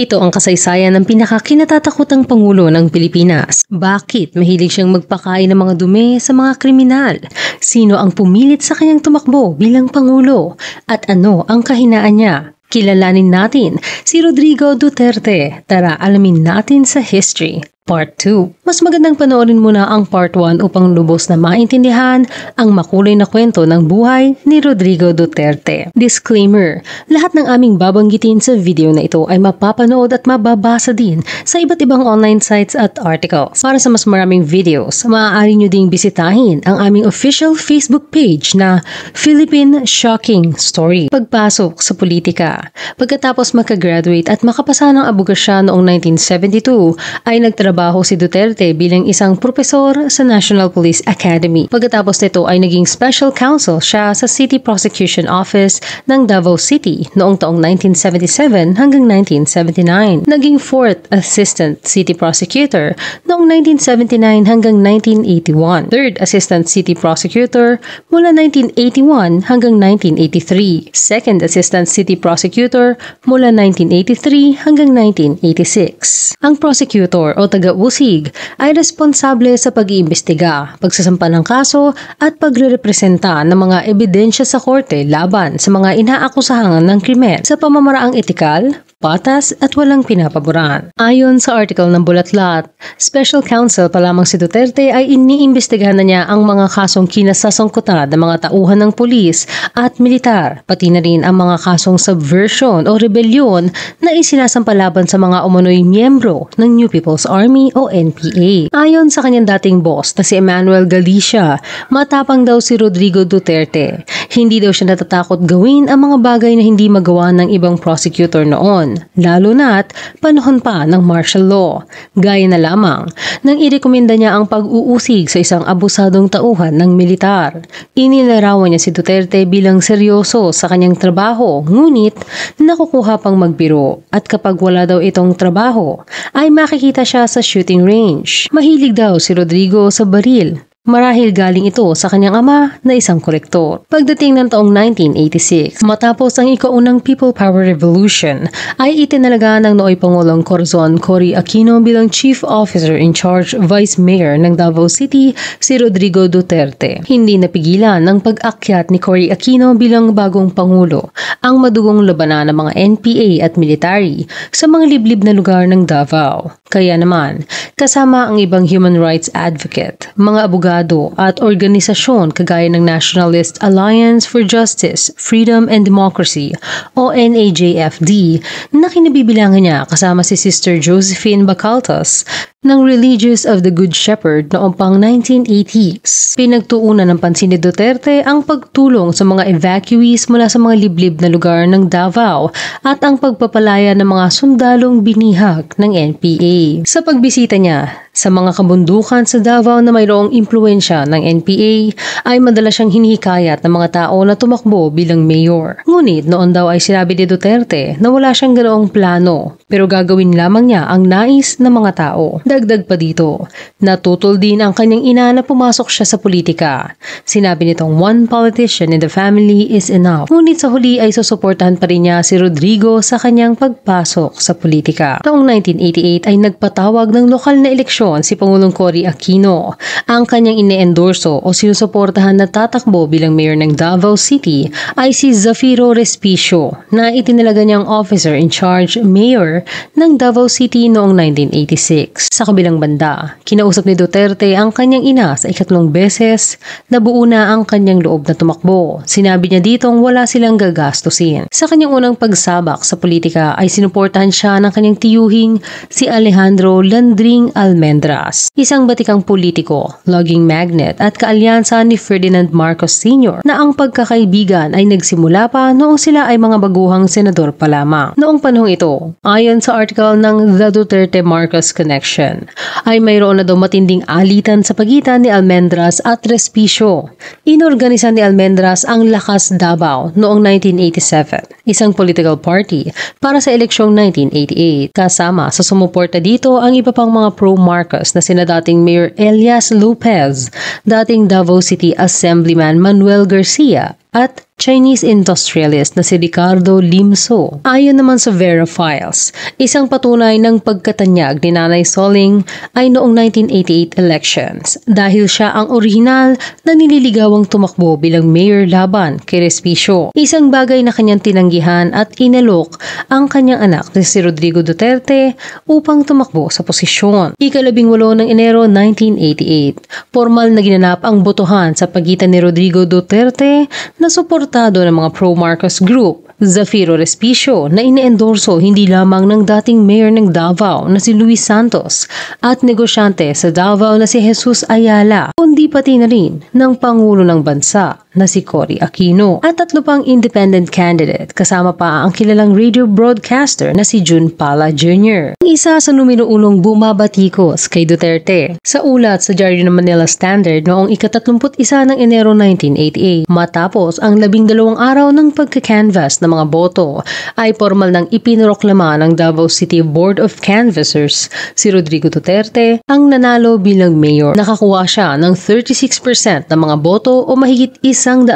Ito ang kasaysayan ng pinakakinatatakotang Pangulo ng Pilipinas. Bakit mahilig siyang magpakain ng mga dumi sa mga kriminal? Sino ang pumilit sa kanyang tumakbo bilang Pangulo? At ano ang kahinaan niya? Kilalanin natin si Rodrigo Duterte. Tara, alamin natin sa history. Part 2. Mas magandang panoorin muna ang Part 1 upang lubos na maintindihan ang makulay na kwento ng buhay ni Rodrigo Duterte. Disclaimer, lahat ng aming babanggitin sa video na ito ay mapapanood at mababasa din sa iba't ibang online sites at articles. Para sa mas maraming videos, maaari nyo ding bisitahin ang aming official Facebook page na Philippine Shocking Story. Pagpasok sa politika. Pagkatapos makagraduate at makapasa ng abogasya noong 1972, ay nagtrabaho si Duterte bilang isang propesor sa National Police Academy. Pagkatapos nito ay naging special counsel siya sa City Prosecution Office ng Davao City noong taong 1977 hanggang 1979. Naging 4th Assistant City Prosecutor noong 1979 hanggang 1981. 3rd Assistant City Prosecutor mula 1981 hanggang 1983. 2nd Assistant City Prosecutor mula 1983 hanggang 1986. Ang prosecutor o taga-usig ay responsable sa pag-iimbestiga, pagsasampa ng kaso at pagrerepresenta ng mga ebidensya sa korte laban sa mga inaakusahan ng krimen sa pamamaraang etikal, patas at walang pinapaboran. Ayon sa article ng Bulatlat, Special Counsel pa lamang si Duterte ay iniimbestigahan na niya ang mga kasong kinasasangkutan ng mga tauhan ng pulis at militar, pati na rin ang mga kasong subversion o rebellion na isinasampalaban sa mga umano'y miyembro ng New People's Army o NPA. Ayon sa kanyang dating boss na si Emmanuel Galicia, matapang daw si Rodrigo Duterte. Hindi daw siya natatakot gawin ang mga bagay na hindi magawa ng ibang prosecutor noon, lalo na't panahon pa ng martial law. Gaya na lamang nang irekomenda niya ang pag-uusig sa isang abusadong tauhan ng militar. Inilarawan niya si Duterte bilang seryoso sa kanyang trabaho, ngunit nakukuha pang magbiro, at kapag wala daw itong trabaho ay makikita siya sa shooting range. Mahilig daw si Rodrigo sa baril. Marahil galing ito sa kanyang ama na isang kolektor. Pagdating ng taong 1986, matapos ang ikaunang People Power Revolution, ay itinalaga ng nooy Pangulong Corazon Cory Aquino bilang Chief Officer in Charge Vice Mayor ng Davao City si Rodrigo Duterte. Hindi napigilan ng pag-akyat ni Cory Aquino bilang bagong Pangulo ang madugong labanan ng mga NPA at military sa mga liblib na lugar ng Davao. Kaya naman, kasama ang ibang human rights advocate, mga abogado at organisasyon kagaya ng Nationalist Alliance for Justice, Freedom and Democracy o NAJFD na kinabibilangan niya kasama si Sister Josephine Bacaltas ng Religious of the Good Shepherd noong pang 1980s. Pinagtuunan ng pansin ni Duterte ang pagtulong sa mga evacuees mula sa mga liblib na lugar ng Davao at ang pagpapalaya ng mga sundalong binihag ng NPA. Sa pagbisita niya sa mga kabundukan sa Davao na mayroong impluensya ng NPA, ay madalas siyang hinihikayat ng mga tao na tumakbo bilang mayor. Ngunit noon daw ay sinabi ni Duterte na wala siyang ganoong plano, pero gagawin lamang niya ang nais ng mga tao. Dagdag pa dito, natutol din ang kanyang ina na pumasok siya sa politika. Sinabi nitong one politician in the family is enough. Ngunit sa huli ay susuportahan pa rin niya si Rodrigo sa kanyang pagpasok sa politika. Taong 1988 ay nagpatawag ng lokal na eleksyon si Pangulong Cory Aquino. Ang kanyang ine-endorso o sinusuportahan na tatakbo bilang mayor ng Davao City ay si Zafiro Respicio na itinalaga niyang officer in charge mayor ng Davao City noong 1986. Sa kabilang banda, kinausap ni Duterte ang kanyang ina sa ikatlong beses na buo na ang kanyang loob na tumakbo. Sinabi niya ditong wala silang gagastusin. Sa kanyang unang pagsabak sa politika ay sinuportahan siya ng kanyang tiyuhing si Alejandro Landring Almendras, isang batikang politiko, logging magnate at kaalyansa ni Ferdinand Marcos Sr. na ang pagkakaibigan ay nagsimula pa noong sila ay mga baguhang senador pa lamang. Noong panahong ito, ayon sa article ng The Duterte Marcos Connection, ay mayroon na daw matinding alitan sa pagitan ni Almendras at Respicio. Inorganisa ni Almendras ang Lakas Davao noong 1987, isang political party para sa eleksyong 1988. Kasama sa sumuporta dito ang iba pang mga pro-Marcos na sina dating Mayor Elias Lopez, dating Davao City Assemblyman Manuel Garcia, at Chinese industrialist na si Ricardo Limso. Ayon naman sa Vera Files, isang patunay ng pagkatanyag ni Nanay Soling ay noong 1988 elections dahil siya ang orihinal na nililigawang tumakbo bilang mayor laban kay Respicio. Isang bagay na kanyang tinanggihan at inalok ang kanyang anak na si Rodrigo Duterte upang tumakbo sa posisyon. Ika-18 ng Enero 1988, formal na ginanap ang botohan sa pagitan ni Rodrigo Duterte na suportado ng mga pro-Marcos group, Zafiro Respicio, na ine-endorso hindi lamang ng dating mayor ng Davao na si Luis Santos at negosyante sa Davao na si Jesus Ayala, kundi pati na rin ng Pangulo ng Bansa na si Cory Aquino at 3 pang independent candidate kasama pa ang kilalang radio broadcaster na si June Pala Jr. Isa sa numero 1 bumabatikos kay Duterte. Sa ulat sa Diario ng Manila Standard noong ika-31 ng Enero 1988, matapos ang 12 araw ng pagka-canvass ng mga boto, ay formal nang ipinroklama ng Davao City Board of Canvassers si Rodrigo Duterte ang nanalo bilang mayor. Nakakuha siya ng 36% ng mga boto o mahigit 100,000,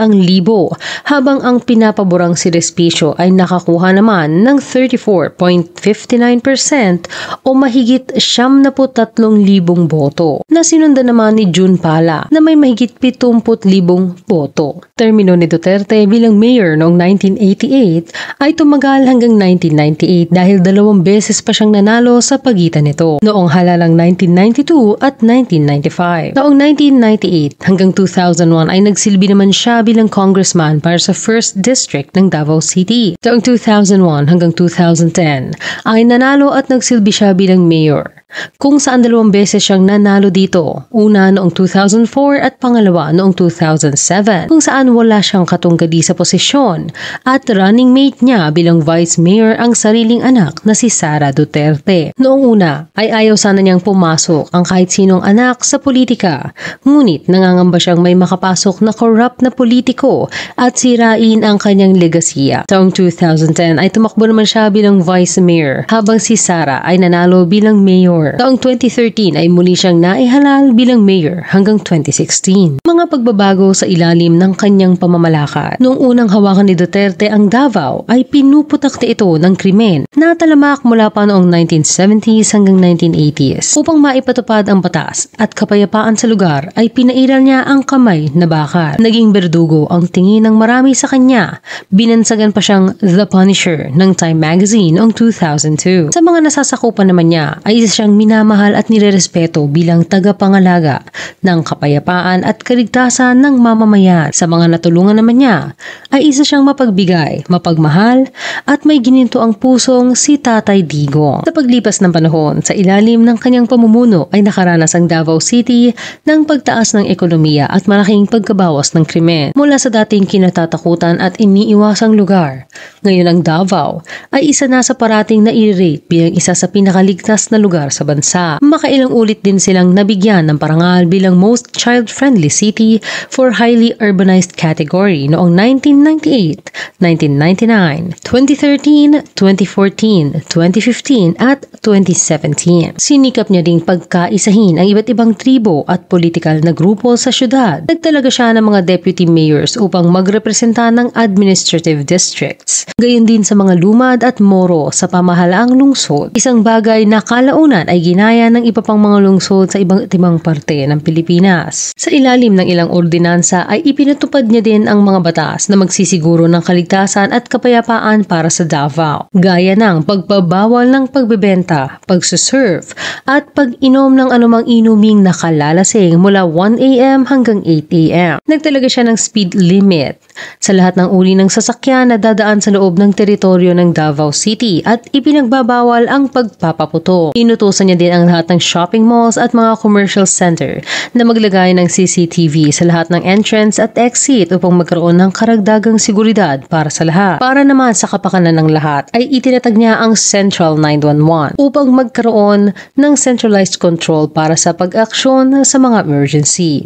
habang ang pinapaborang si Respicio ay nakakuha naman ng 34.59% o mahigit 73,000 boto, na sinundan naman ni June Pala na may mahigit 70,000 boto. Termino ni Duterte bilang mayor noong 1988 ay tumagal hanggang 1998 dahil 2 beses pa siyang nanalo sa pagitan nito, noong halalang 1992 at 1995. Noong 1998 hanggang 2001 ay nagsilbi naman siya bilang congressman para sa 1st District ng Davao City. Noong 2001 hanggang 2010 ay nanalo at nagsilbi siya bilang mayor, kung saan 2 beses siyang nanalo dito, una noong 2004 at pangalawa noong 2007, kung saan wala siyang katunggali sa posisyon at running mate niya bilang vice mayor ang sariling anak na si Sara Duterte. Noong una ay ayaw sana niyang pumasok ang kahit sinong anak sa politika, ngunit nangangamba siyang may makapasok na corrupt na politiko at sirain ang kanyang legasiya. Taong 2010 ay tumakbo naman siya bilang vice mayor habang si Sara ay nanalo bilang mayor. Taong 2013 ay muli siyang naihalal bilang mayor hanggang 2016. Mga pagbabago sa ilalim ng kanyang pamamalakad. Noong unang hawakan ni Duterte ang Davao ay pinuputak na ito ng krimen na talamak mula pa noong 1970s hanggang 1980s. Upang maipatupad ang batas at kapayapaan sa lugar ay pinairal niya ang kamay na bakal. Naging berdugo ang tingin ng marami sa kanya. Binansagan pa siyang The Punisher ng Time Magazine noong 2002. Sa mga nasasakupan naman niya ay isa siyang minamahal at nirerespeto bilang tagapangalaga ng kapayapaan at kaligtasan ng mamamayan. Sa mga natulungan naman niya ay isa siyang mapagbigay, mapagmahal at may gininto ang pusong si Tatay Digong. Sa paglipas ng panahon, sa ilalim ng kanyang pamumuno ay nakaranas ang Davao City ng pagtaas ng ekonomiya at malaking pagkabawas ng krimen. Mula sa dating kinatatakutan at iniiwasang lugar, ngayon ang Davao ay isa na sa parating na i-rate bilang isa sa pinakaligtas na lugar sa bansa. Makailang ulit din silang nabigyan ng parangal bilang most child-friendly city for highly urbanized category noong 1998, 1999, 2013, 2014, 2015 at 2017. Sinikap niya ding pagkaisahin ang iba't ibang tribo at politikal na grupo sa syudad. Nagtalaga siya ng mga deputy mayors upang magrepresenta ng administrative districts, gayon din sa mga lumad at moro sa pamahalaang lungsod. Isang bagay na kalaunan ay ginaya ng iba pang mga lungsod sa ibang parte ng Pilipinas. Sa ilalim ng ilang ordinansa ay ipinatupad niya din ang mga batas na magsisiguro ng kaligtasan at kapayapaan para sa Davao, gaya ng pagpabawal ng pagbebenta, pagsuserve at pag-inom ng anumang inuming nakalalasing mula 1 AM hanggang 8 AM. Nagtalaga siya ng speed limit sa lahat ng uri ng sasakyan na dadaan sa loob ng teritoryo ng Davao City at ipinagbabawal ang pagpapaputo. Inutusan niya din ang lahat ng shopping malls at mga commercial center na maglagay ng CCTV sa lahat ng entrance at exit upang magkaroon ng karagdagang seguridad para sa lahat. Para naman sa kapakanan ng lahat ay itinatag niya ang Central 911 upang magkaroon ng centralized control para sa pag-aksyon sa mga emergency.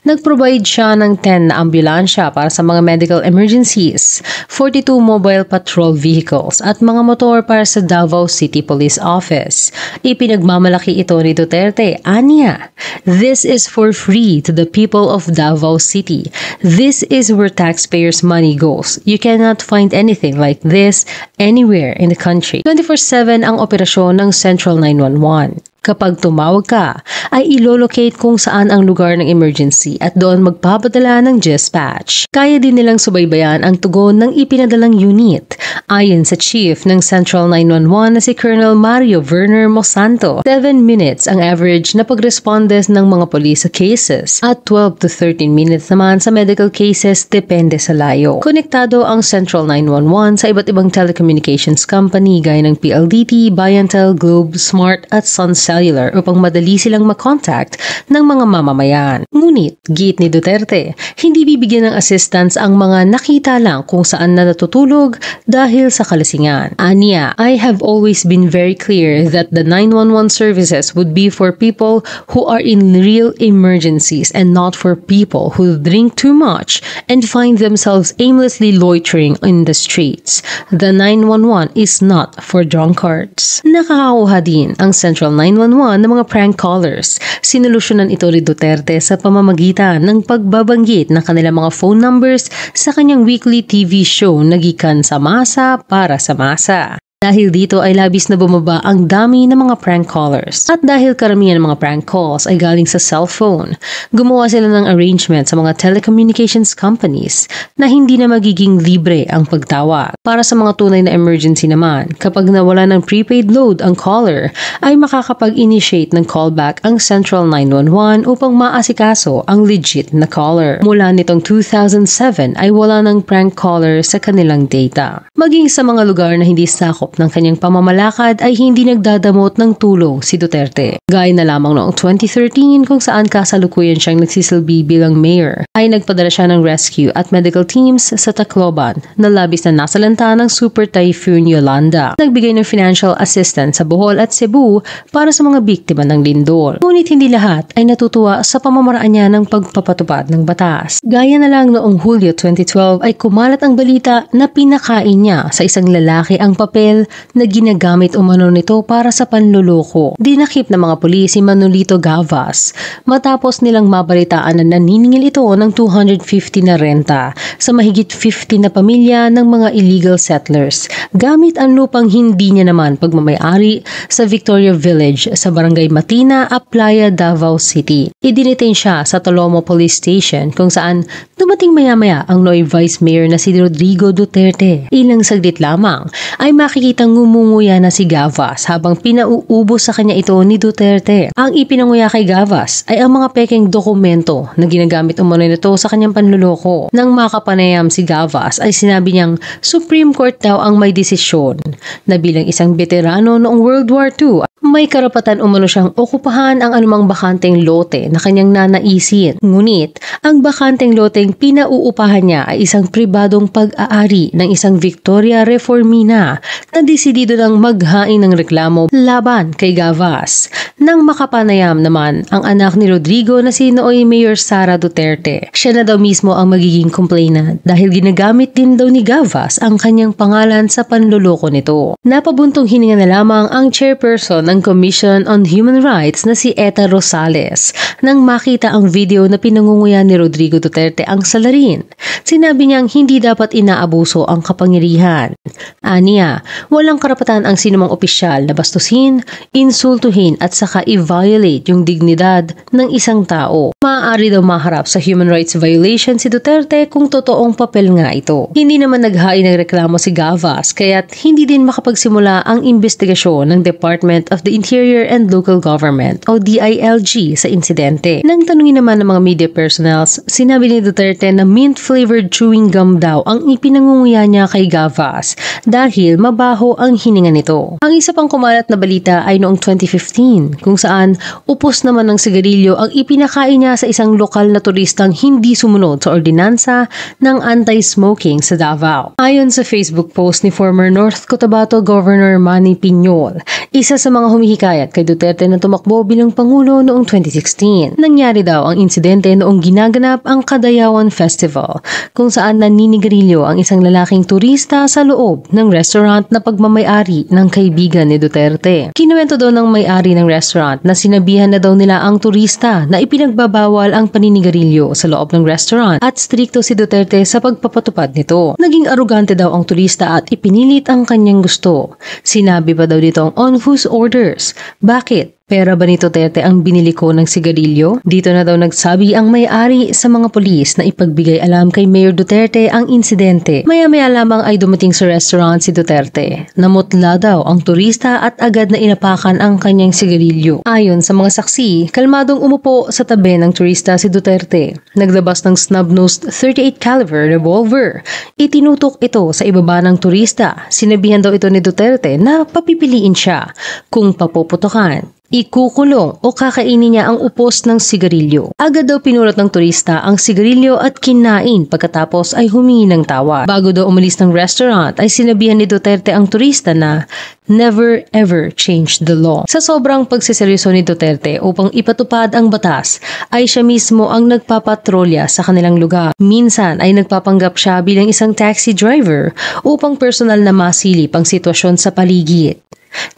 Nag-provide siya ng 10 na ambulansya para sa mga medical emergencies, 42 mobile patrol vehicles at mga motor para sa Davao City Police Office. Ipinagmamalaki ito ni Duterte, aniya, "This is for free to the people of Davao City. This is where taxpayers' money goes. You cannot find anything like this anywhere in the country." 24/7 ang operasyon ng Central 911. Kapag tumawag ka, ay ilolocate kung saan ang lugar ng emergency at doon magpapadala ng dispatch. Kaya din nilang subaybayan ang tugon ng ipinadalang unit. Ayon sa chief ng Central 911 na si Colonel Mario Werner Mosanto, 7 minutes ang average na pagrespondes ng mga polis sa cases at 12 to 13 minutes naman sa medical cases depende sa layo. Konektado ang Central 911 sa iba't ibang telecommunications company gaya ng PLDT, Bayantel, Globe, Smart at Sun Cellular upang madali silang makontakt ng mga mamamayan. Ngunit, giit ni Duterte, hindi bibigyan ng assistance ang mga nakita lang kung saan na natutulog dahil sa kalasingan. Aniya, "I have always been very clear that the 911 services would be for people who are in real emergencies and not for people who drink too much and find themselves aimlessly loitering in the streets. The 911 is not for drunkards." Nakakakuha din ang Central 911 ng mga prank callers. Sinolusyonan ito ni Duterte sa pamamagitan ng pagbabanggit ng kanilang mga phone numbers sa kanyang weekly TV show na gikan sa masa para sa masa. Dahil dito ay labis na bumaba ang dami ng mga prank callers. At dahil karamihan ng mga prank calls ay galing sa cellphone, gumawa sila ng arrangement sa mga telecommunications companies na hindi na magiging libre ang pagtawag. Para sa mga tunay na emergency naman, kapag nawala ng prepaid load ang caller, ay makakapag-initiate ng callback ang Central 911 upang maasikaso ang legit na caller. Mula nitong 2007 ay wala ng prank caller sa kanilang data. Maging sa mga lugar na hindi sakop ng kanyang pamamalakad ay hindi nagdadamot ng tulong si Duterte. Gaya na lamang noong 2013 kung saan kasalukuyan siyang nagsisilbi bilang mayor, ay nagpadala siya ng rescue at medical teams sa Tacloban na labis na nasalanta ng Super Typhoon Yolanda. Nagbigay ng financial assistance sa Bohol at Cebu para sa mga biktima ng lindol. Ngunit hindi lahat ay natutuwa sa pamamaraan niya ng pagpapatupad ng batas. Gaya na lang noong Hulyo 2012 ay kumalat ang balita na pinakain niya sa isang lalaki ang papel na ginagamit umano nito para sa panluloko. Dinakip ng mga pulis si Manolito Gavas matapos nilang mabalitaan na naniningil ito ng 250 na renta sa mahigit 50 na pamilya ng mga illegal settlers gamit ang lupang hindi niya naman pagmamayari sa Victoria Village sa Barangay Matina, Aplaya, Davao City. Idinitain siya sa Tolomo Police Station kung saan dumating maya-maya ang Noy Vice Mayor na si Rodrigo Duterte. Ilang saglit lamang ay makikitang ngumunguya na si Gavas habang pinauubos sa kanya ito ni Duterte. Ang ipinanguya kay Gavas ay ang mga pekeng dokumento na ginagamit umano nito sa kanyang panluloko. Nang makapanayam si Gavas ay sinabi niyang Supreme Court daw ang may desisyon na bilang isang veterano noong World War II may karapatan umano siyang okupahan ang anumang bakanteng lote na kanyang nanaisin. Ngunit, ang bakanteng loteng pinauupahan niya ay isang pribadong pag-aari ng isang Victoria Reformina na desidido ng maghain ng reklamo laban kay Gavas. Nang makapanayam naman ang anak ni Rodrigo na si Nooy Mayor Sara Duterte, siya na daw mismo ang magiging complainant dahil ginagamit din daw ni Gavas ang kanyang pangalan sa panluloko nito. Napabuntong hininga na lamang ang chairperson ng Commission on Human Rights na si Eta Rosales nang makita ang video na pinangunguya ni Rodrigo Duterte ang salarin. Sinabi niyang hindi dapat inaabuso ang kapangyarihan. Aniya, walang karapatan ang sinumang opisyal na bastusin, insultuhin at saka i-violate yung dignidad ng isang tao. Maaari daw maharap sa human rights violation si Duterte kung totoong papel nga ito. Hindi naman naghain ng reklamo si Gavas kaya't hindi din makapagsimula ang investigasyon ng Department of the Interior and Local Government o DILG sa insidente. Nang tanungin naman ng mga media personnels, sinabi ni Duterte na mint-flavored chewing gum daw ang ipinangunguya niya kay Gavas dahil mabaho ang hininga nito. Ang isa pang kumalat na balita ay noong 2015 kung saan upos naman ng sigarilyo ang ipinakain niya sa isang lokal na turistang hindi sumunod sa ordinansa ng anti-smoking sa Davao. Ayon sa Facebook post ni former North Cotabato Governor Manny Piñol, Isa sa mga humihikayat kay Duterte na tumakbo bilang Pangulo noong 2016. Nangyari daw ang insidente noong ginaganap ang Kadayawan Festival, kung saan naninigarilyo ang isang lalaking turista sa loob ng restaurant na pagmamay-ari ng kaibigan ni Duterte. Kinuwento daw ng may-ari ng restaurant na sinabihan na daw nila ang turista na ipinagbabawal ang paninigarilyo sa loob ng restaurant at strikto si Duterte sa pagpapatupad nito. Naging arugante daw ang turista at ipinilit ang kanyang gusto. Sinabi pa daw ditong on whose orders? Bakit? Pera ba ni Duterte ang binili ko ng sigarilyo? Dito na daw nagsabi ang may-ari sa mga pulis na ipagbigay alam kay Mayor Duterte ang insidente. Maya-maya lamang ay dumating sa restaurant si Duterte. Namutla daw ang turista at agad na inapakan ang kanyang sigarilyo. Ayon sa mga saksi, kalmadong umupo sa tabi ng turista si Duterte. Naglabas ng snub-nosed .38 caliber revolver. Itinutok ito sa ibaba ng turista. Sinabihan daw ito ni Duterte na papipiliin siya kung papuputukan, ikukulong o kakainin niya ang upos ng sigarilyo. Agad daw pinulot ng turista ang sigarilyo at kinain pagkatapos ay humingi ng tawad. Bago daw umalis ng restaurant ay sinabihan ni Duterte ang turista na never ever change the law. Sa sobrang pagseseryoso ni Duterte upang ipatupad ang batas ay siya mismo ang nagpapatrolya sa kanilang lugar. Minsan ay nagpapanggap siya bilang isang taxi driver upang personal na masilip ang sitwasyon sa paligid.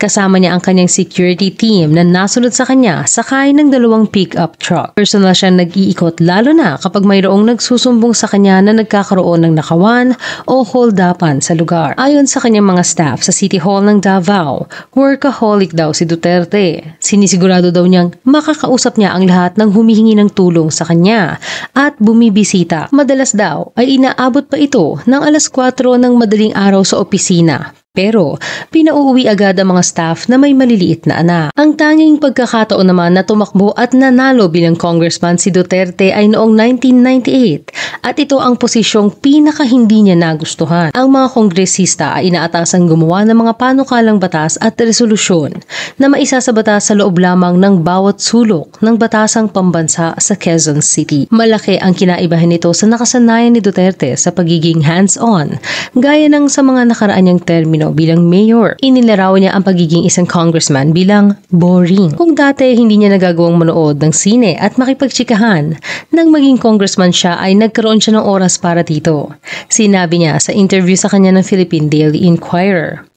Kasama niya ang kanyang security team na nasunod sa kanya sakay ng 2 pick-up truck. Personal siya nag-iikot lalo na kapag mayroong nagsusumbong sa kanya na nagkakaroon ng nakawan o hold-upan sa lugar. Ayon sa kanyang mga staff sa City Hall ng Davao, workaholic daw si Duterte. Sinisigurado daw niyang makakausap niya ang lahat ng humihingi ng tulong sa kanya at bumibisita. Madalas daw ay inaabot pa ito ng 4:00 ng madaling araw sa opisina. Pero pinauuwi agad ang mga staff na may maliliit na anak. Ang tanging pagkakataon naman na tumakbo at nanalo bilang congressman si Duterte ay noong 1998 at ito ang posisyong pinaka hindi niya nagustuhan. Ang mga kongresista ay inaatasang gumawa ng mga panukalang batas at resolusyon na maisa sa batas sa loob lamang ng bawat sulok ng batasang pambansa sa Quezon City. Malaki ang kinaibahan nito sa nakasanayan ni Duterte sa pagiging hands-on, gaya ng sa mga nakaraan niyang termino bilang mayor. Inilaraw niya ang pagiging isang congressman bilang boring. Kung dati hindi niya nagagawang manood ng sine at makipagtsikahan, nang maging congressman siya ay nagkaroon siya ng oras para dito. Sinabi niya sa interview sa kanya ng Philippine Daily Inquirer,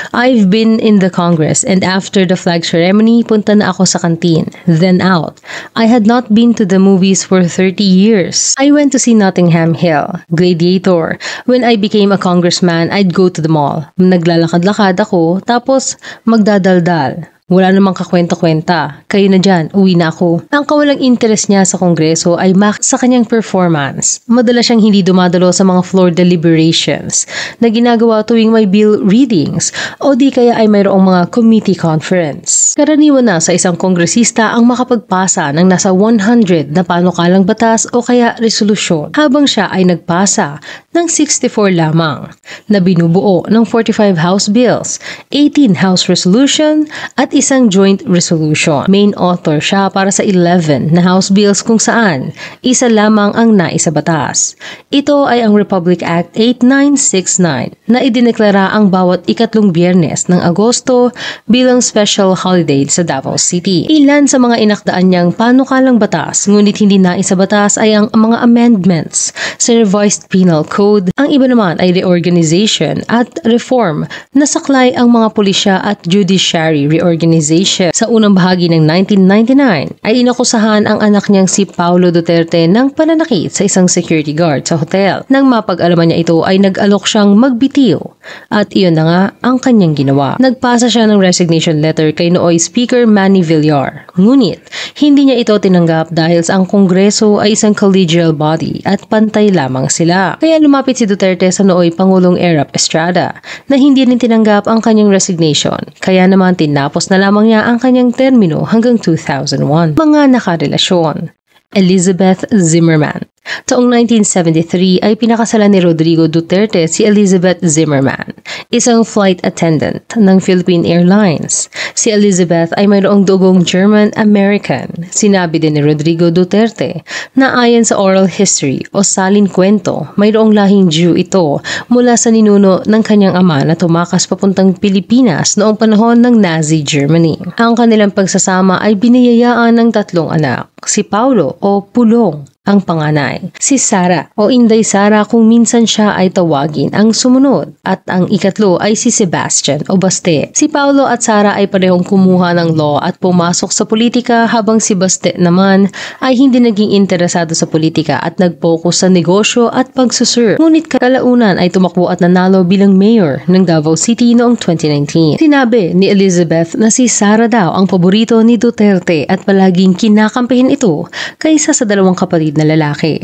I've been in the Congress and after the flag ceremony, punta na ako sa canteen, then out. I had not been to the movies for 30 years. I went to see Notting Hill, Gladiator. When I became a congressman, I'd go to the mall. Naglalakad-lakad ako, tapos magdadaldal. Wala namang kakwenta-kwenta. Kayo na dyan, uwi na ako. Ang kawalang interest niya sa kongreso ay sa kanyang performance. Madalas siyang hindi dumadalo sa mga floor deliberations na ginagawa tuwing may bill readings o di kaya ay mayroong mga committee conference. Karaniwan na sa isang kongresista ang makapagpasa ng nasa 100 na panukalang batas o kaya resolusyon, habang siya ay nagpasa ng 64 lamang na binubuo ng 45 House bills, 18 House resolution at isang joint resolution. Main author siya para sa 11 na House bills kung saan isa lamang ang naisabatas. Ito ay ang Republic Act 8969 na idineklara ang bawat ikatlong Biyernes ng Agosto bilang special holiday sa Davao City. Ilan sa mga inakdaan niyang panukalang batas ngunit hindi naisabatas ay ang mga amendments sa Revised Penal Code. Ang iba naman ay reorganization at reform na saklay ang mga pulisya at judiciary reorganization. Sa unang bahagi ng 1999 ay inakusahan ang anak niyang si Paulo Duterte ng pananakit sa isang security guard sa hotel. Nang mapag-alaman niya ito ay nag-alok siyang magbitiw at iyon na nga ang kanyang ginawa. Nagpasa siya ng resignation letter kay nooy Speaker Manny Villar. Ngunit hindi niya ito tinanggap dahil sa ang Kongreso ay isang collegial body at pantay lamang sila. Kaya lumapit si Duterte sa nooy Pangulong Erap Estrada na hindi rin tinanggap ang kanyang resignation. Kaya naman tinapos na lamang niya ang kanyang termino hanggang 2001. Mga nakarelasyon. Elizabeth Zimmerman. Taong 1973 ay pinakasalan ni Rodrigo Duterte si Elizabeth Zimmerman, isang flight attendant ng Philippine Airlines. Si Elizabeth ay mayroong dugong German-American. Sinabi din ni Rodrigo Duterte na ayon sa oral history o salin kwento, mayroong lahing Jew ito mula sa ninuno ng kanyang ama na tumakas papuntang Pilipinas noong panahon ng Nazi Germany. Ang kanilang pagsasama ay biniyayaan ng tatlong anak, si Paulo o Pulong ang panganay, si Sara o Inday Sara kung minsan siya ay tawagin ang sumunod, at ang ikatlo ay si Sebastian o Baste. Si Paulo at Sara ay parehong kumuha ng law at pumasok sa politika, habang si Baste naman ay hindi naging interesado sa politika at nag-focus sa negosyo at pagsuserve. Ngunit kalaunan ay tumakbo at nanalo bilang mayor ng Davao City noong 2019. Sinabi ni Elizabeth na si Sara daw ang paborito ni Duterte at palaging kinakampihin ito kaysa sa dalawang kapatid na lalaki.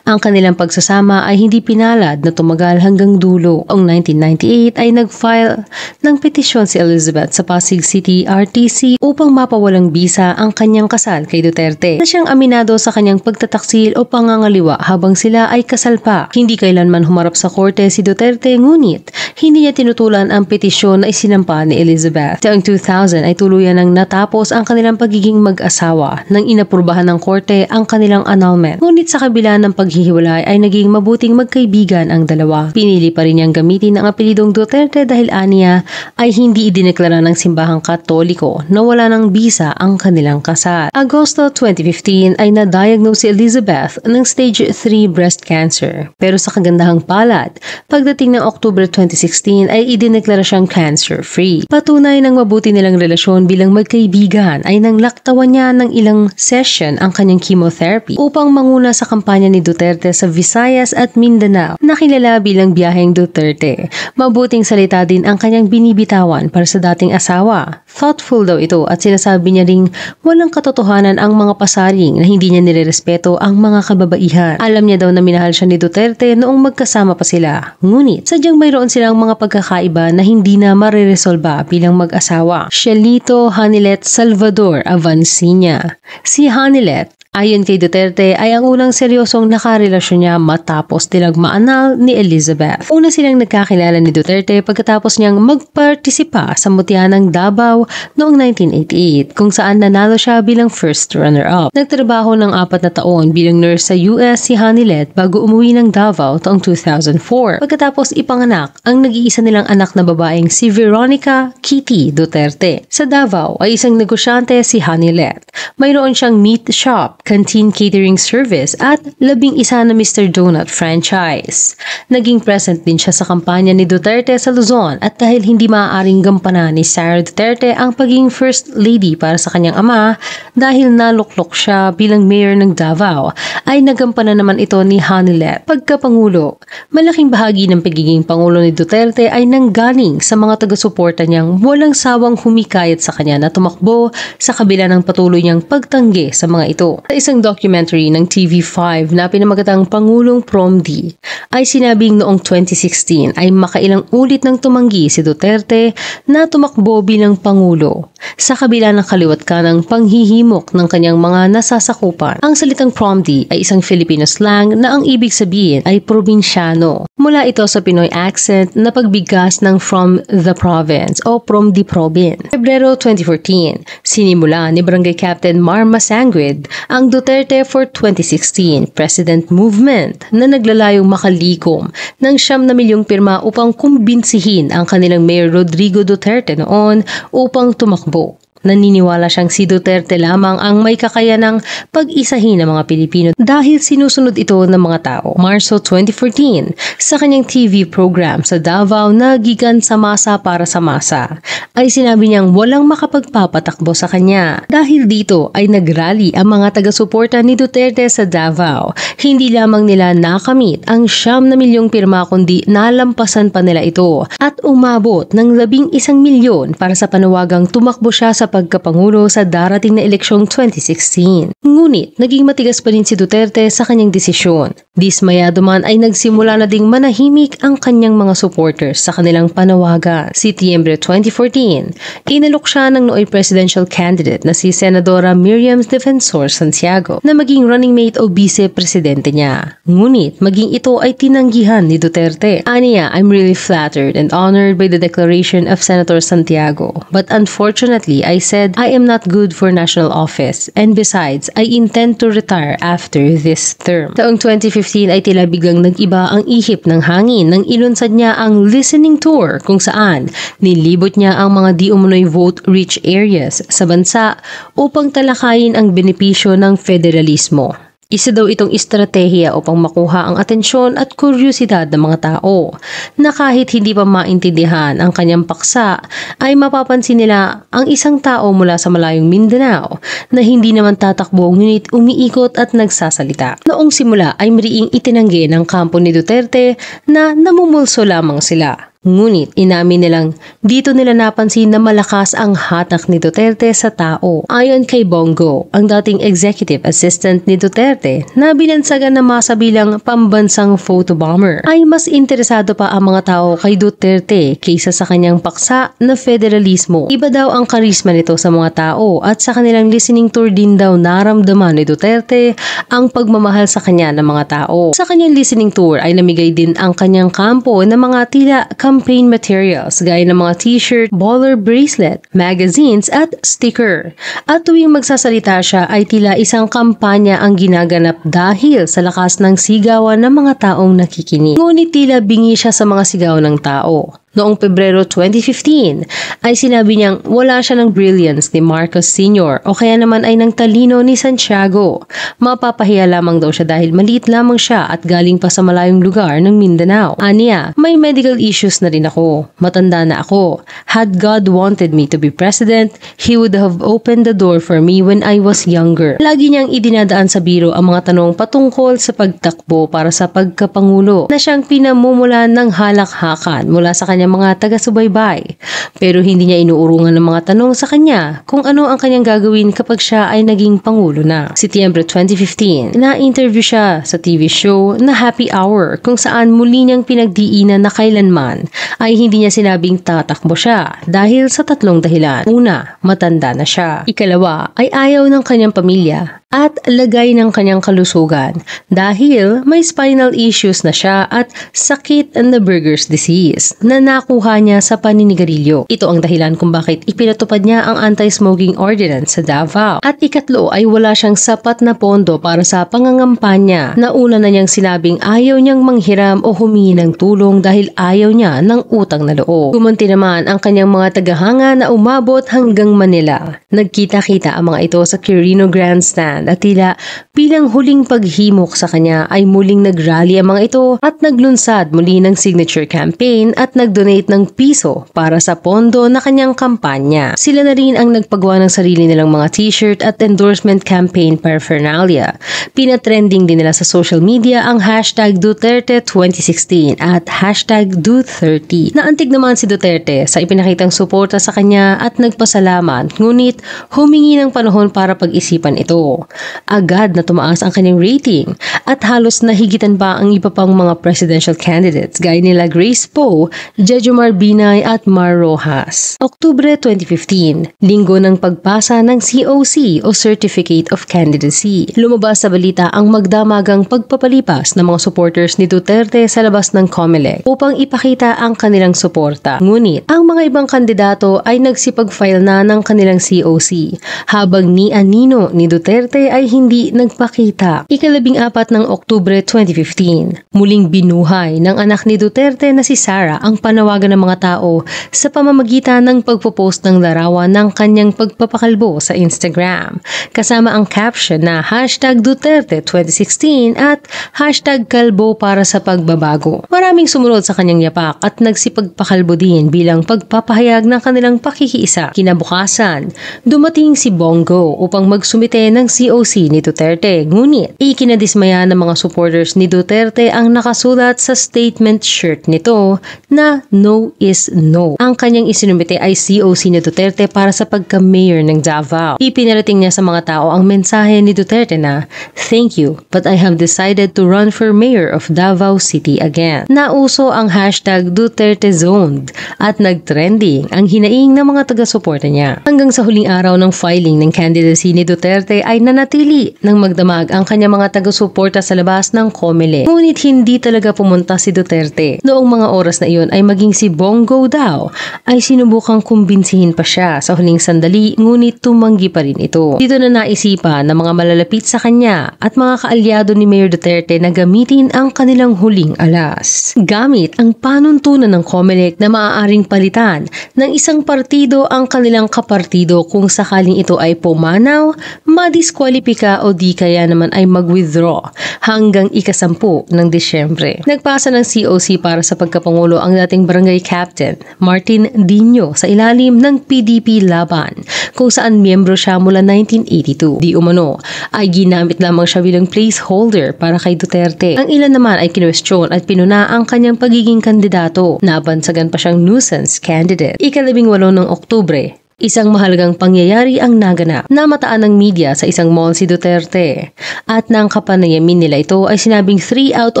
Ang kanilang pagsasama ay hindi pinalad na tumagal hanggang dulo. Ang 1998 ay nag-file ng petisyon si Elizabeth sa Pasig City RTC upang mapawalang bisa ang kanyang kasal kay Duterte, na siyang aminado sa kanyang pagtataksil o pangangaliwa habang sila ay kasal pa. Hindi kailanman humarap sa korte si Duterte, ngunit hindi niya tinutulan ang petisyon na isinampa ni Elizabeth. Taong 2000 ay tuluyan nang natapos ang kanilang pagiging mag-asawa nang inaprubahan ng korte ang kanilang annulment. Ngunit sa kabila ng paghihiwalay ay naging mabuting magkaibigan ang dalawa. Pinili pa rin niyang gamitin ang apelidong Duterte dahil aniya ay hindi idineklara ng simbahang Katoliko na wala ng bisa ang kanilang kasal. Agosto 2015 ay na-diagnose si Elizabeth ng stage 3 breast cancer. Pero sa kagandahang palad, pagdating ng October 2016 ay idineklara siyang cancer-free. Patunay ng mabuti nilang relasyon bilang magkaibigan ay nang laktawan niya ng ilang session ang kanyang chemotherapy upang manguna sa kampanya ni Duterte sa Visayas at Mindanao, na kilala bilang biyaheng Duterte. Mabuting salita din ang kanyang binibitawan para sa dating asawa. Thoughtful daw ito at sinasabi niya ring walang katotohanan ang mga pasaring na hindi niya nirerespeto ang mga kababaihan. Alam niya daw na minahal siya ni Duterte noong magkasama pa sila. Ngunit sadyang mayroon silang mga pagkakaiba na hindi na mareresolba bilang mag-asawa. Shelito Hanilet Salvador Avancina. Si Hanilet ayon kay Duterte ay ang unang seryosong nakarelasyon niya matapos maanal ni Elizabeth. Una silang nagkakilala ni Duterte pagkatapos niyang magpartisipa sa Mutya ng Davao noong 1988 kung saan nanalo siya bilang first runner-up. Nagtrabaho ng 4 na taon bilang nurse sa US si Hanilet bago umuwi ng Davao taong 2004. Pagkatapos ipanganak ang nag-iisa nilang anak na babaeng si Veronica Kitty Duterte. Sa Davao ay isang negosyante si Hanilet. Mayroon siyang meat shop, canteen catering service at 11 na Mr. Donut franchise. Naging present din siya sa kampanya ni Duterte sa Luzon, at dahil hindi maaaring gampanan ni Sara Duterte ang pagiging first lady para sa kanyang ama dahil naluklok siya bilang mayor ng Davao, ay nagampanan naman ito ni Hanilet. Pagkapangulo, malaking bahagi ng pagiging pangulo ni Duterte ay nanggaling sa mga taga-suporta niyang walang sawang humikayat sa kanya na tumakbo sa kabila ng patuloy niyang pagtanggi sa mga ito. Sa isang documentary ng TV5 na pinamagatang Pangulong Prom D ay sinabing noong 2016 ay makailang ulit nang tumanggi si Duterte na tumakbo bilang Pangulo sa kabila ng kaliwat kanang panghihimok ng kanyang mga nasasakupan. Ang salitang Prom D ay isang Filipino slang na ang ibig sabihin ay probinsyano. Mula ito sa Pinoy accent na pagbigkas ng from the province o from the province. Pebrero 2014, sinimula ni Barangay Captain Marma Sanguid ang Duterte for 2016 President Movement na naglalayong makalikom ng 9 milyong pirma upang kumbinsihin ang kanilang Mayor Rodrigo Duterte noon upang tumakbo. Naniniwala siyang si Duterte lamang ang may kakayanang pag-isahin ng mga Pilipino dahil sinusunod ito ng mga tao. Marso 2014, sa kanyang TV program sa Davao na Gigan sa Masa para sa Masa, ay sinabi niyang walang makapagpapatakbo sa kanya. Dahil dito ay nagrally ang mga taga-suporta ni Duterte sa Davao. Hindi lamang nila nakamit ang 9 milyong pirma kundi nalampasan pa nila ito at umabot ng 11 milyon para sa panawagang tumakbo siya sa pagkapangulo sa darating na eleksyong 2016. Ngunit naging matigas pa rin si Duterte sa kanyang desisyon. Dismayado man ay nagsimula na ding manahimik ang kanyang mga supporters sa kanilang panawagan. Setyembre 2014, inalok siya ng nooy presidential candidate na si Senadora Miriam Defensor Santiago na maging running mate o vice-presidente niya. Ngunit maging ito ay tinanggihan ni Duterte. Aniya, I'm really flattered and honored by the declaration of Senator Santiago. But unfortunately, I said I am not good for national office and besides, I intend to retire after this term. Taong 2015 ay tila biglang nag-iba ang ihip ng hangin nang ilunsad niya ang listening tour kung saan nilibot niya ang mga di umunoy vote-rich areas sa bansa upang talakayin ang benepisyo ng federalismo. Isa daw itong estratehiya upang makuha ang atensyon at kuryosidad ng mga tao na kahit hindi pa maintindihan ang kanyang paksa ay mapapansin nila ang isang tao mula sa malayong Mindanao na hindi naman tatakbo ngunit umiikot at nagsasalita. Noong simula ay mariing itinanggi ng kampo ni Duterte na namumulso lamang sila. Ngunit inamin nilang dito nila napansin na malakas ang hatak ni Duterte sa tao. Ayon kay Bongo, ang dating executive assistant ni Duterte na binansagan na masabilang pambansang photobomber, ay mas interesado pa ang mga tao kay Duterte kaysa sa kanyang paksa na federalismo. Iba daw ang karisma nito sa mga tao at sa kanilang listening tour din daw naramdaman ni Duterte ang pagmamahal sa kanya ng mga tao. Sa kanyang listening tour ay namigay din ang kanyang kampo ng mga tila campaign materials gaya ng mga t-shirt, baller bracelet, magazines at sticker. At tuwing magsasalita siya ay tila isang kampanya ang ginaganap dahil sa lakas ng sigawan ng mga taong nakikinig. Ngunit tila bingi siya sa mga sigaw ng tao. Noong Pebrero 2015 ay sinabi niyang wala siya ng brilliance ni Marcos Sr. o kaya naman ay ng talino ni Santiago. Mapapahiya lamang daw siya dahil maliit lamang siya at galing pa sa malayong lugar ng Mindanao. Aniya, may medical issues na rin ako. Matanda na ako. Had God wanted me to be president, He would have opened the door for me when I was younger. Lagi niyang idinadaan sa biro ang mga tanong patungkol sa pagtakbo para sa pagkapangulo na siyang pinamumulan ng halakhakan mula sa kanyang mga taga-subaybay. Pero hindi niya inuurungan ng mga tanong sa kanya kung ano ang kanyang gagawin kapag siya ay naging pangulo na. Setyembre 2015, na-interview siya sa TV show na Happy Hour kung saan muli niyang pinagdiinan na kailanman ay hindi niya sinabing tatakbo siya dahil sa tatlong dahilan. Una, matanda na siya. Ikalawa, ay ayaw ng kanyang pamilya at lagay ng kanyang kalusugan dahil may spinal issues na siya at sakit na Buerger's disease na nakuha niya sa paninigarilyo. Ito ang dahilan kung bakit ipinatupad niya ang anti-smoking ordinance sa Davao. At ikatlo ay wala siyang sapat na pondo para sa pangangampanya na una na niyang sinabing ayaw niyang manghiram o humingi ng tulong dahil ayaw niya ng utang na loob. Gumunti naman ang kanyang mga tagahanga na umabot hanggang Manila. Nagkita-kita ang mga ito sa Quirino Grandstand at tila bilang huling paghimok sa kanya ay muling nagrally ang mga ito at naglunsad muli ng signature campaign at nag-donate ng piso para sa pondo na kanyang kampanya. Sila na rin ang nagpagawa ng sarili nilang mga t-shirt at endorsement campaign paraphernalia. Pinatrending din nila sa social media ang hashtag Duterte 2016 at hashtag Do30. Naantig naman si Duterte sa ipinakitang suporta sa kanya at nagpasalamat, ngunit humingi ng panahon para pag-isipan ito. Agad na tumaas ang kanyang rating at halos nahigitan pa ang iba pang mga presidential candidates gaya nila Grace Poe, Jejomar Binay at Mar Rojas. Oktubre 2015, linggo ng pagpasa ng COC o Certificate of Candidacy. Lumabas sa balita ang magdamagang pagpapalipas ng mga supporters ni Duterte sa labas ng COMELEC upang ipakita ang kanilang suporta. Ngunit, ang mga ibang kandidato ay nagsipag-file na ng kanilang COC, habang ni Anino ni Duterte ay hindi nagpakita. Ikalabing-4 ng Oktubre 2015, muling binuhay ng anak ni Duterte na si Sara ang panawagan ng mga tao sa pamamagitan ng pagpopost ng larawan ng kanyang pagpapakalbo sa Instagram, kasama ang caption na hashtag Duterte 2016 at hashtag kalbo para sa pagbabago. Maraming sumunod sa kanyang yapak at nagsipagpakalbo din bilang pagpapahayag ng kanilang pakikiisa. Kinabukasan, dumating si Bongo upang magsumite ng COC ni Duterte. Ngunit ikinadismaya ng mga supporters ni Duterte ang nakasulat sa statement shirt nito na no is no. Ang kanyang isinumite ay COC ni Duterte para sa pagka-mayor ng Davao. Ipinarating niya sa mga tao ang mensahe ni Duterte na, "Thank you, but I have decided to run for mayor of Davao City again." Nauso ang hashtag DuterteZoned at nagtrending ang hinaing ng mga taga-suporta niya. Hanggang sa huling araw ng filing ng candidacy ni Duterte ay nanatili ng magdamag ang kanyang mga taga-suporta sa labas ng COMELEC. Ngunit hindi talaga pumunta si Duterte. Noong mga oras na iyon ay maging si Bongo daw ay sinubukang kumbinsihin pa siya sa huling sandali, ngunit tumanggi pa rin ito. Dito na naisipan ng mga malalapit sa kanya at mga kaalyado ni Mayor Duterte na gamitin ang kanilang huling alas. Gamit ang panuntunan ng COMELEC na maaaring palitan ng isang partido ang kanilang kapartido kung sakaling ito ay pumanaw, madiskwalipika o di kaya naman ay mag-withdraw hanggang ika-10 ng Disyembre. Nagpasa ng COC para sa pagkapangulo ang dating barangay captain Martin Dino sa ilalim ng PDP laban kung saan miyembro siya mula 1982. Di umano ay ginamit lamang siya bilang placeholder para kay Duterte. Ang ilan naman ay kinwestiyon at pinuna ang kanyang pagiging kandidato. Nabansagan pa siyang nuisance candidate. Ika-18 ng Oktubre, isang mahalagang pangyayari ang naganap. Namataan ng media sa isang mall si Duterte at nang kapanayamin nila ito ay sinabing 3 out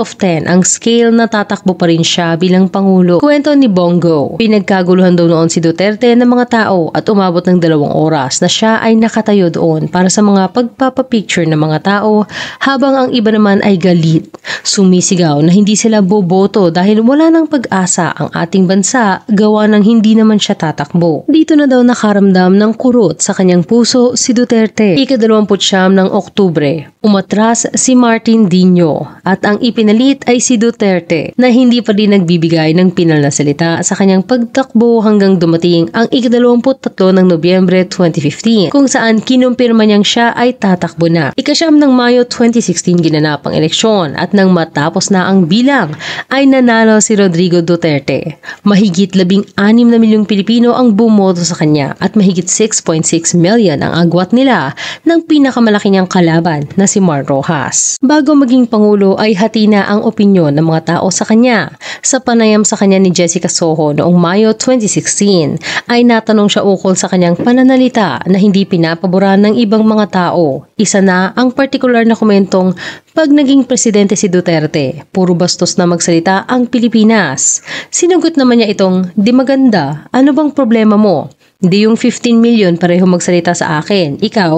of 10 ang scale na tatakbo pa rin siya bilang Pangulo. Kwento ni Bongo, pinagkaguluhan daw noon si Duterte ng mga tao at umabot ng 2 oras na siya ay nakatayo doon para sa mga pagpapapicture ng mga tao habang ang iba naman ay galit. Sumisigaw na hindi sila boboto dahil wala nang pag-asa ang ating bansa gawa ng hindi naman siya tatakbo. Dito na daw nakaramdam ng kurot sa kanyang puso si Duterte. Ika-29 ng Oktubre, umatras si Martin Dino at ang ipinalit ay si Duterte na hindi pa rin nagbibigay ng pinal na salita sa kanyang pagtakbo hanggang dumating ang ika-23 ng Nobyembre 2015 kung saan kinumpirma niyang siya ay tatakbo na. Ika-9 ng Mayo 2016 ginanap ang eleksyon at nang matapos na ang bilang ay nanalo si Rodrigo Duterte. Mahigit 16 na milyong Pilipino ang bumoto sa kanya at mahigit 6.6 million ang agwat nila ng pinakamalaki niyang kalaban na si Mar Rojas. Bago maging Pangulo ay hati na ang opinyon ng mga tao sa kanya. Sa panayam sa kanya ni Jessica Soho noong Mayo 2016 ay natanong siya ukol sa kanyang pananalita na hindi pinapaboran ng ibang mga tao. Isa na ang partikular na komentong, "Pag naging presidente si Duterte, puro bastos na magsalita ang Pilipinas." Sinagot naman niya itong, "Di maganda, ano bang problema mo? Di yung 15 million pareho magsalita sa akin. Ikaw,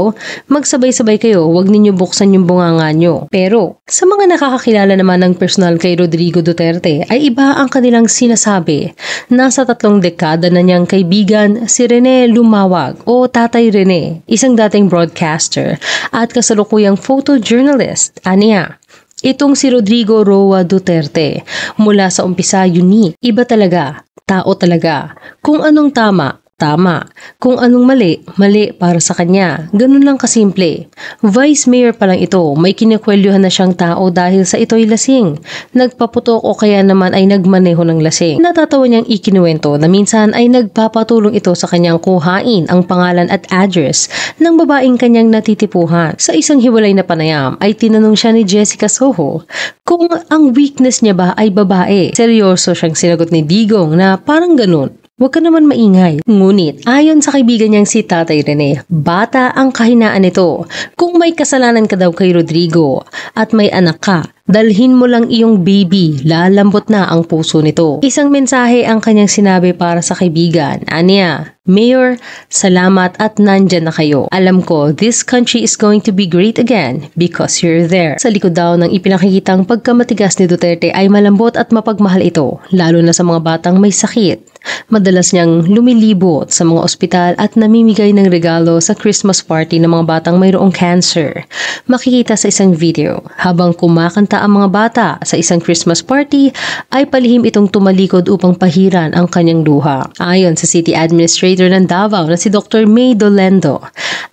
magsabay-sabay kayo, wag ninyo buksan yung bunganga nyo." Pero, sa mga nakakakilala naman ng personal kay Rodrigo Duterte, ay iba ang kanilang sinasabi. Nasa 3 dekada na niyang kaibigan si Rene Lumawag o Tatay Rene, isang dating broadcaster at kasalukuyang photojournalist. Aniya, itong si Rodrigo Roa Duterte, mula sa umpisa unique, iba talaga, tao talaga. Kung anong tama, tama. Kung anong mali, mali para sa kanya. Ganun lang kasimple. Vice Mayor pa lang ito, may kinikwelyuhan na siyang tao dahil sa ito'y lasing. Nagpaputok o kaya naman ay nagmaneho ng lasing. Natatawa niyang ikinuwento na minsan ay nagpapatulong ito sa kanyang kuhain ang pangalan at address ng babaeng kanyang natitipuhan. Sa isang hiwalay na panayam ay tinanong siya ni Jessica Soho kung ang weakness niya ba ay babae. Seryoso siyang sinagot ni Digong na parang ganun. Huwag ka naman maingay. Ngunit, ayon sa kaibigan niyang si Tatay Rene, bata ang kahinaan nito. Kung may kasalanan ka daw kay Rodrigo at may anak ka, dalhin mo lang iyong baby, lalambot na ang puso nito. Isang mensahe ang kanyang sinabi para sa kaibigan. Aniya, "Mayor, salamat at nandyan na kayo. Alam ko, this country is going to be great again because you're there." Sa likod daw ng ipinakikitang pagkamatigas ni Duterte ay malambot at mapagmahal ito, lalo na sa mga batang may sakit. Madalas niyang lumilibot sa mga ospital at namimigay ng regalo sa Christmas party ng mga batang mayroong cancer. Makikita sa isang video, habang kumakanta ang mga bata sa isang Christmas party, ay palihim itong tumalikod upang pahiran ang kanyang luha. Ayon sa City Administrator ng Davao na si Dr. May Dolendo,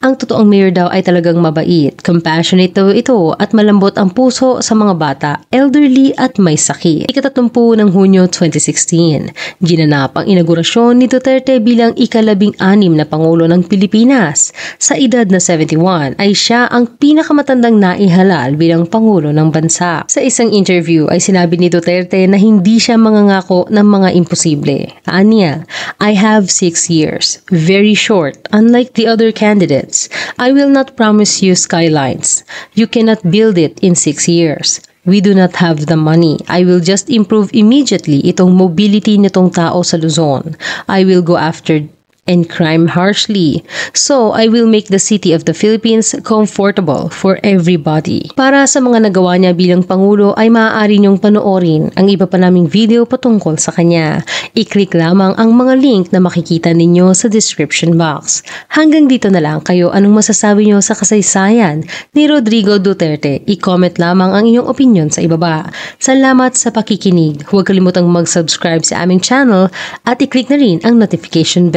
ang totoong mayor daw ay talagang mabait, compassionate daw ito at malambot ang puso sa mga bata, elderly at may sakit. Ika-30 ng Hunyo 2016, ginanap Ginanap ang inaugurasyon ni Duterte bilang ika-16 na Pangulo ng Pilipinas. Sa edad na 71 ay siya ang pinakamatandang naihalal bilang Pangulo ng bansa. Sa isang interview ay sinabi ni Duterte na hindi siya mangangako ng mga imposible. Anya, I have 6 years. Very short, unlike the other candidates. I will not promise you skylines. You cannot build it in 6 years. We do not have the money. I will just improve immediately itong mobility nitong tao sa Luzon. I will go after and crime harshly. So, I will make the city of the Philippines comfortable for everybody. Para sa mga nagawa niya bilang Pangulo ay maaari niyong panoorin ang iba pa naming video patungkol sa kanya. I-click lamang ang mga link na makikita ninyo sa description box. Hanggang dito na lang kayo, anong masasabi niyo sa kasaysayan ni Rodrigo Duterte? I-comment lamang ang inyong opinion sa ibaba. Salamat sa pakikinig. Huwag kalimutang mag-subscribe sa aming channel at i-click na rin ang notification bell.